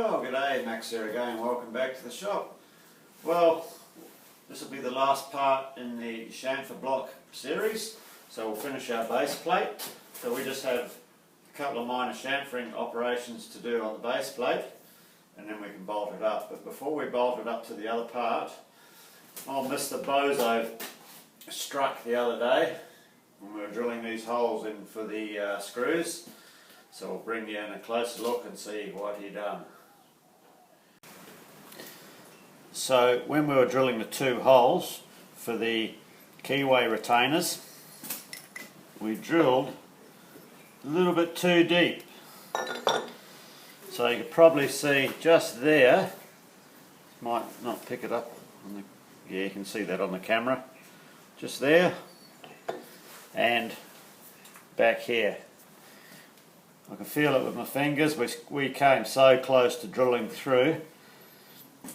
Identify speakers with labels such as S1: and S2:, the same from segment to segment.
S1: Well, g'day, Max here again. Welcome back to the shop. Well, this will be the last part in the chamfer block series. So we'll finish our base plate. So we just have a couple of minor chamfering operations to do on the base plate, and then we can bolt it up. But before we bolt it up to the other part, old Mr Bozo struck the other day when we were drilling these holes in for the screws. So we'll bring you in a closer look and see what he done. So when we were drilling the two holes for the keyway retainers, we drilled a little bit too deep. So you can probably see just there, might not pick it up on the, yeah, you can see that on the camera, just there and back here. I can feel it with my fingers. We came so close to drilling through.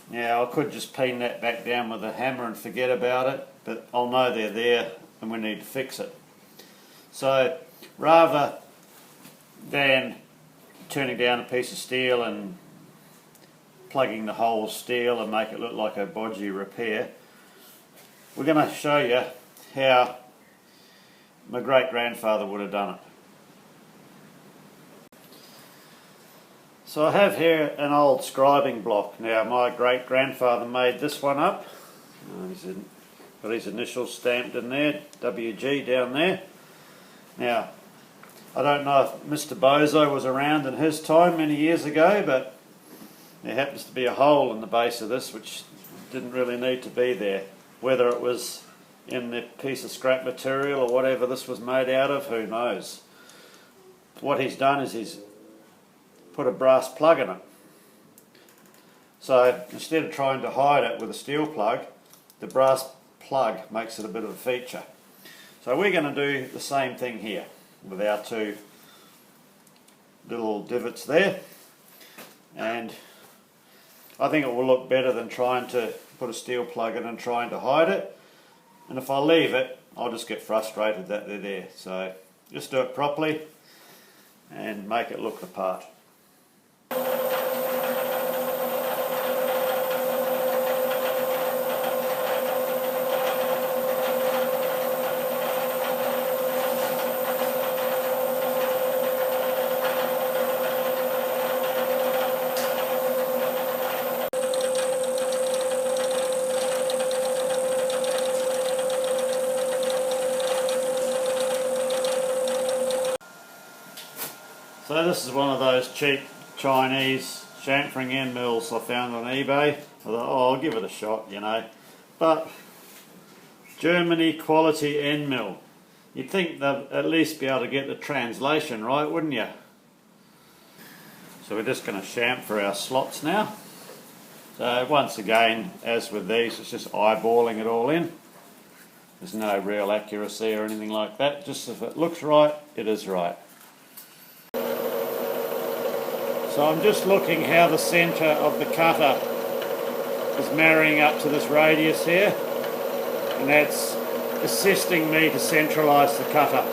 S1: Now I could just pin that back down with a hammer and forget about it, but I'll know they're there and we need to fix it. So rather than turning down a piece of steel and plugging the whole steel and make it look like a bodgy repair, we're going to show you how my great-grandfather would have done it. So I have here an old scribing block. Now my great-grandfather made this one up. He's got his initials stamped in there, WG down there. Now, I don't know if Mr Bozo was around in his time many years ago, but there happens to be a hole in the base of this which didn't really need to be there. Whether it was in the piece of scrap material or whatever this was made out of, who knows. What he's done is he's put a brass plug in it. So instead of trying to hide it with a steel plug, the brass plug makes it a bit of a feature. So we're going to do the same thing here with our two little divots there, and I think it will look better than trying to put a steel plug in and trying to hide it. And if I leave it, I'll just get frustrated that they're there. So just do it properly and make it look the part. So this is one of those cheap Chinese chamfering end mills I found on eBay. I thought, oh, I'll give it a shot, you know. But Germany quality end mill. You'd think they'd at least be able to get the translation right, wouldn't you? So we're just going to chamfer our slots now. So once again, as with these, it's just eyeballing it all in. There's no real accuracy or anything like that. Just if it looks right, it is right. So I'm just looking how the centre of the cutter is marrying up to this radius here, and that's assisting me to centralise the cutter.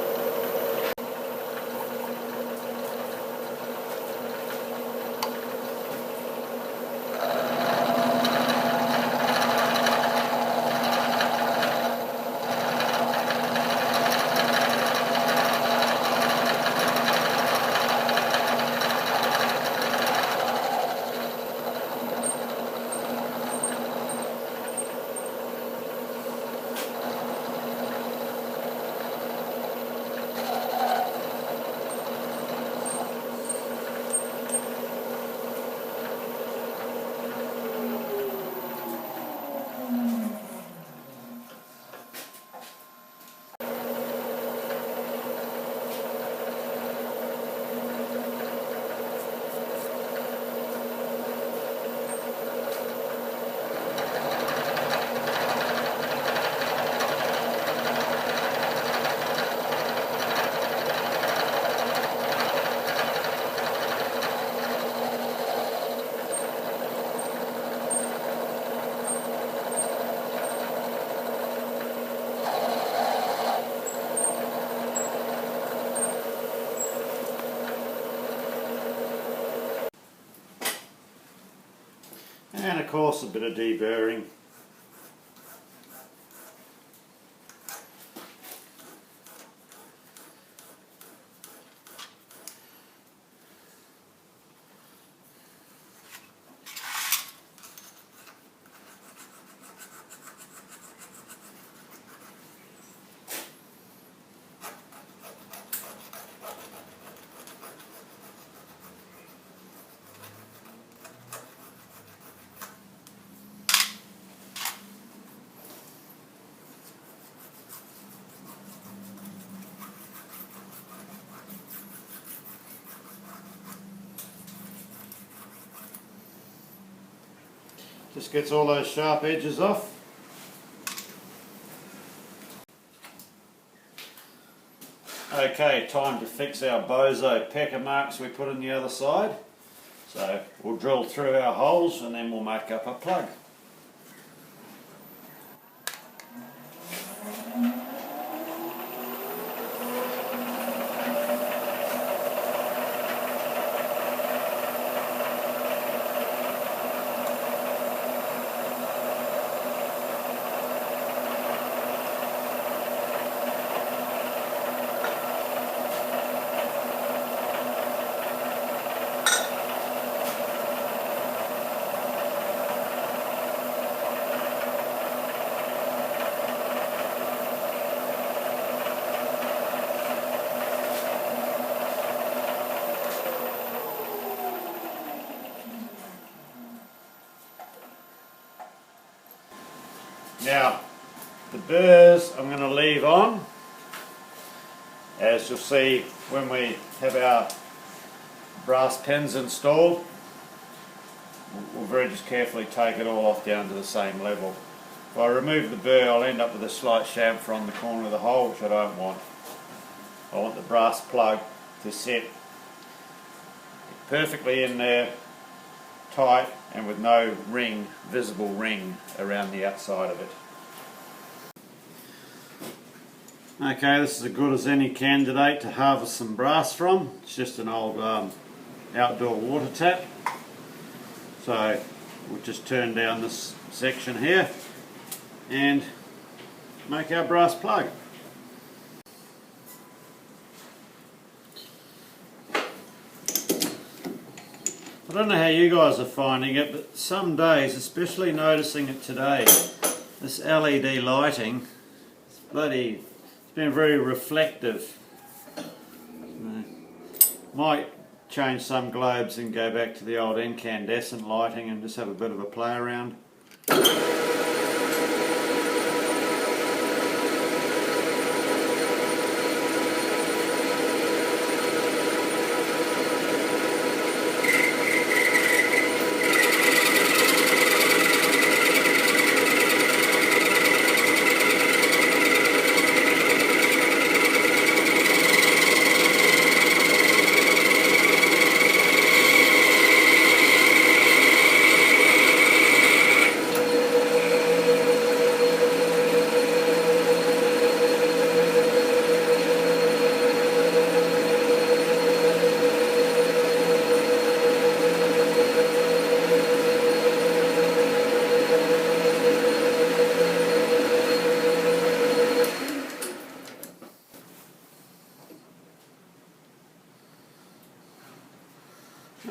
S1: course a bit of deburring. Just gets all those sharp edges off. Okay, time to fix our Bozo pecker marks we put on the other side. So we'll drill through our holes and then we'll make up a plug. Now, the burrs I'm going to leave on, as you'll see when we have our brass pins installed. We'll very just carefully take it all off down to the same level. If I remove the burr, I'll end up with a slight chamfer on the corner of the hole, which I don't want. I want the brass plug to sit perfectly in there, tight, and with no ring, visible ring around the outside of it. Okay, this is as good as any candidate to harvest some brass from. It's just an old outdoor water tap. So we'll just turn down this section here and make our brass plug. I don't know how you guys are finding it, but some days, especially noticing it today, this LED lighting, it's been very reflective. Might change some globes and go back to the old incandescent lighting and just have a bit of a play around.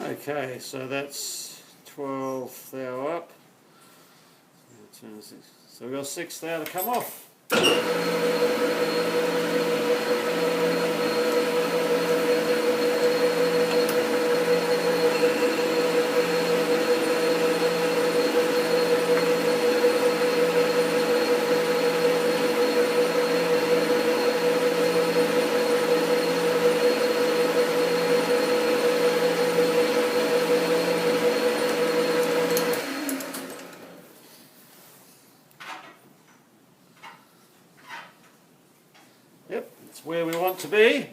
S1: Okay, so that's 12 thou up. So we've got 6 thou to come off. Yep, it's where we want to be.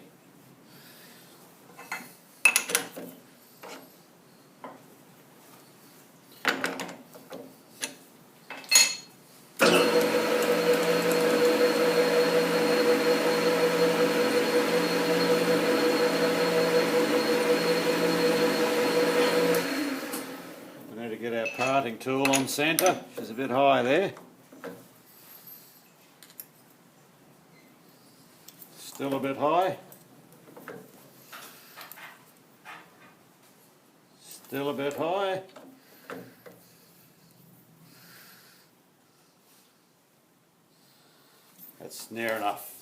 S1: We're going to get our parting drilling tool on centre, which is a bit high there. Still a bit high. Still a bit high. That's near enough.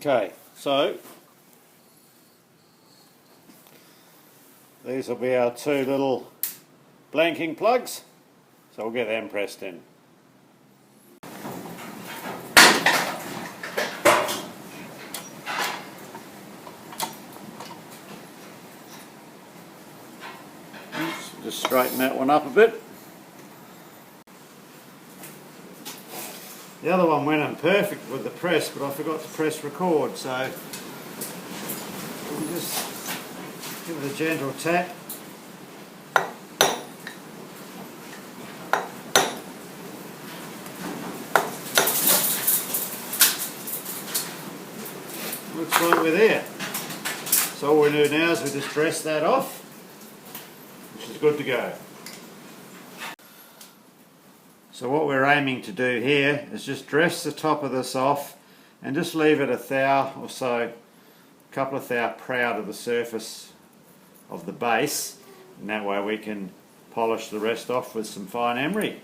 S1: Okay, so these will be our two little blanking plugs, so we'll get them pressed in. Just straighten that one up a bit. The other one went in perfect with the press, but I forgot to press record, so we'll just give it a gentle tap. Looks like we're there. So all we do now is we just dress that off, which is good to go. So what we're aiming to do here is just dress the top of this off and just leave it a thou or so, a couple of thou proud of the surface of the base, and that way we can polish the rest off with some fine emery.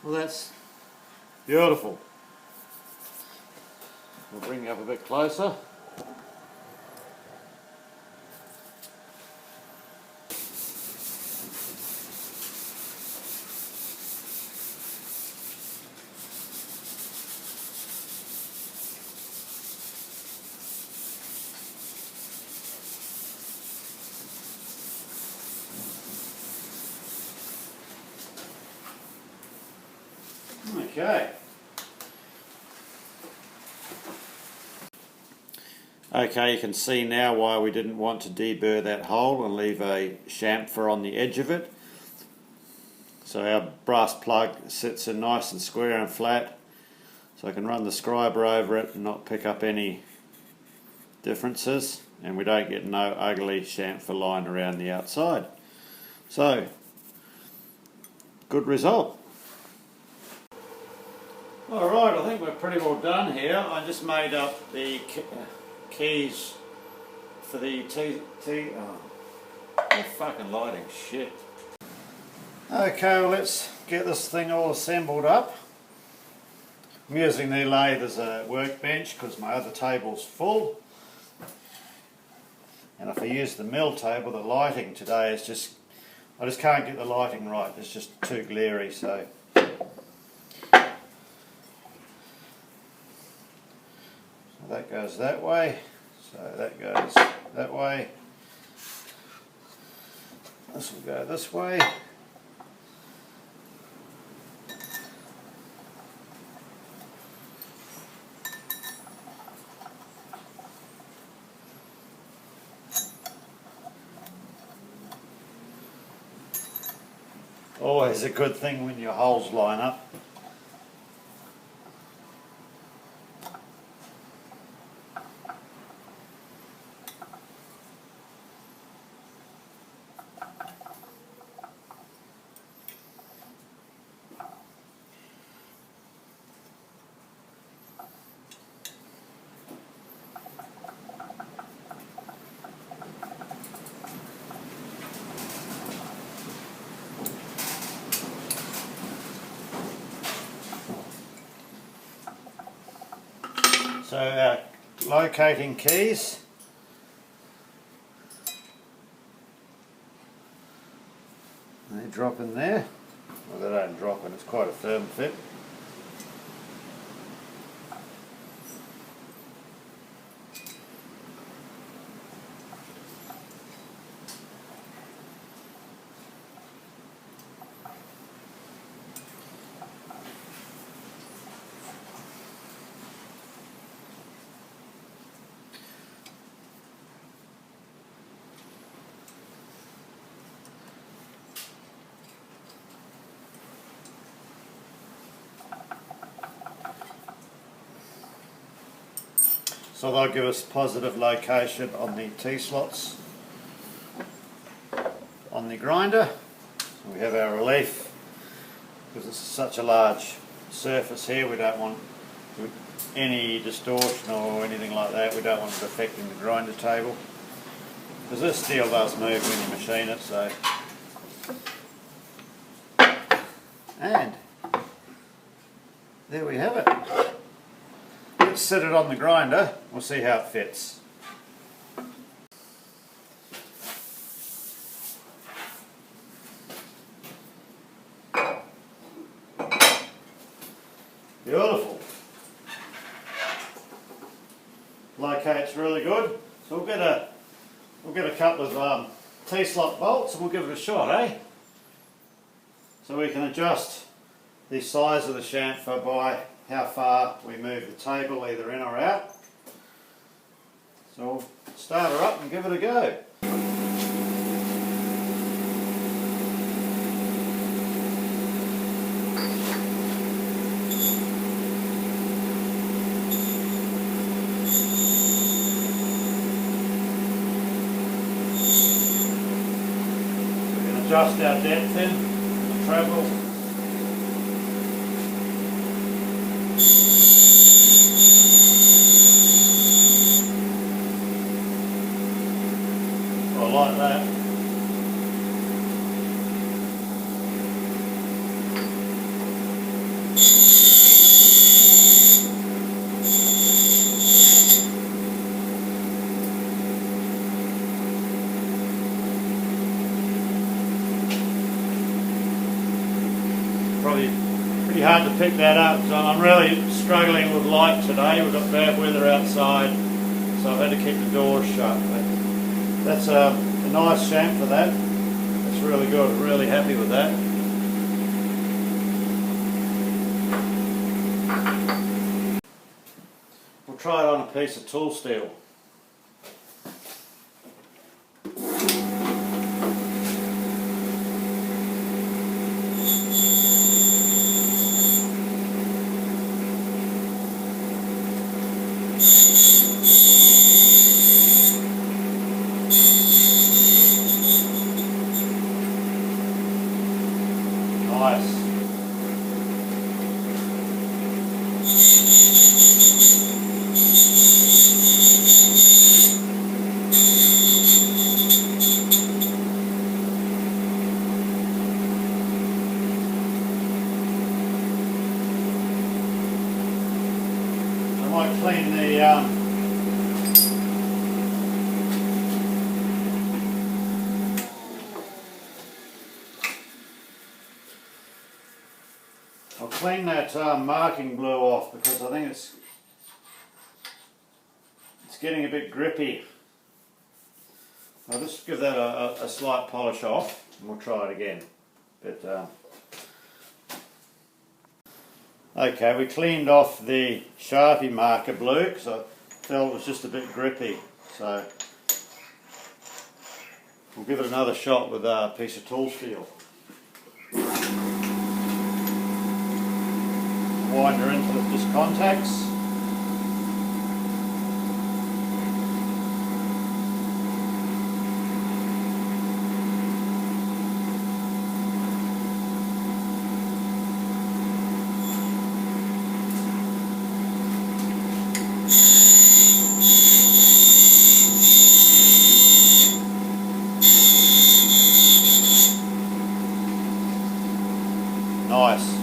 S1: Well, that's beautiful. We'll bring you up a bit closer. Okay. Okay, you can see now why we didn't want to deburr that hole and leave a chamfer on the edge of it. So our brass plug sits in nice and square and flat, so I can run the scriber over it and not pick up any differences, and we don't get no ugly chamfer line around the outside. So, good result. Alright, I think we're pretty well done here. I just made up the keys for the oh, fucking lighting, shit. Okay, well, let's get this thing all assembled up. I'm using the lathe as a workbench because my other table's full. And if I use the mill table, the lighting today is just, I just can't get the lighting right. It's just too glary, so. That goes that way, so that goes that way. This will go this way. Always a good thing when your holes line up. So our locating keys, they drop in there. Well, they don't drop in, it's quite a firm fit. So they'll give us positive location on the T-slots on the grinder. We have our relief, because it's such a large surface here, we don't want any distortion or anything like that. We don't want it affecting the grinder table, because this steel does move when you machine it. So, and there we have it. Let's set it on the grinder, we'll see how it fits. Beautiful. Locates really good. So we'll get a couple of T-slot bolts and we'll give it a shot, eh? So we can adjust the size of the chamfer by how far we move the table, either in or out. So we'll start her up and give it a go. We can adjust our depth in, the treble. Like that. probably pretty hard to pick that up. So I'm really struggling with light today. We've got bad weather outside, so I've had to keep the doors shut. But that's a nice chamfer that. That's really good. I'm really happy with that. We'll try it on a piece of tool steel. Nice. I might clean the I'll clean that marking glue off because I think it's getting a bit grippy. I'll just give that a slight polish off and we'll try it again. But okay, we cleaned off the Sharpie marker blue because I felt it was just a bit grippy. So we'll give it another shot with a piece of tool steel. Wind her into the just contacts. Nice.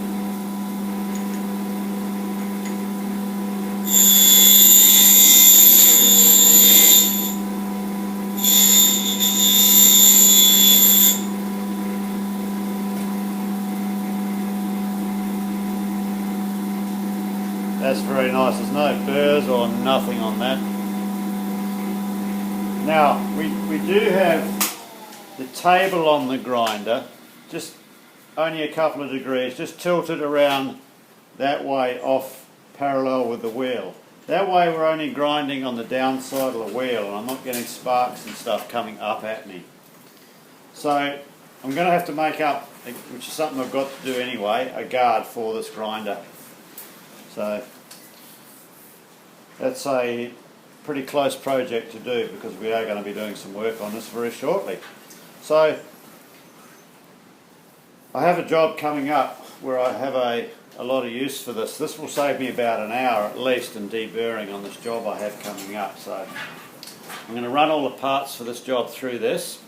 S1: That's very nice. There's no burrs or nothing on that. Now, we do have the table on the grinder, just only a couple of degrees, just tilted around that way off parallel with the wheel. That way we're only grinding on the downside of the wheel and I'm not getting sparks and stuff coming up at me. So I'm going to have to make up, which is something I've got to do anyway, a guard for this grinder. So that's a pretty close project to do because we are going to be doing some work on this very shortly. So I have a job coming up where I have a lot of use for this. This will save me about an hour at least in deburring on this job I have coming up. So I'm going to run all the parts for this job through this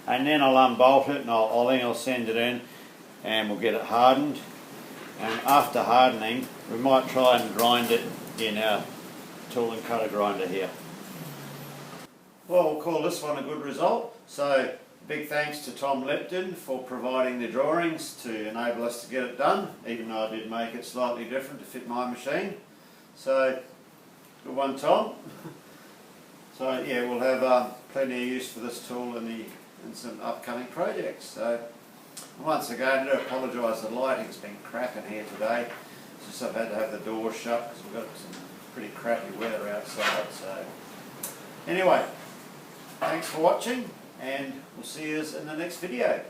S1: and then I'll unbolt it and I'll send it in and we'll get it hardened. And after hardening we might try and grind it in our tool and cutter grinder here. Well, we'll call this one a good result. So big thanks to Tom Lipton for providing the drawings to enable us to get it done, even though I did make it slightly different to fit my machine. So, good one, Tom. So yeah, we'll have plenty of use for this tool in some upcoming projects. So once again, I do apologise, the lighting's been crap in here today. It's just I've had to have the doors shut because we've got some pretty crappy weather outside. So anyway, thanks for watching and we'll see you in the next video.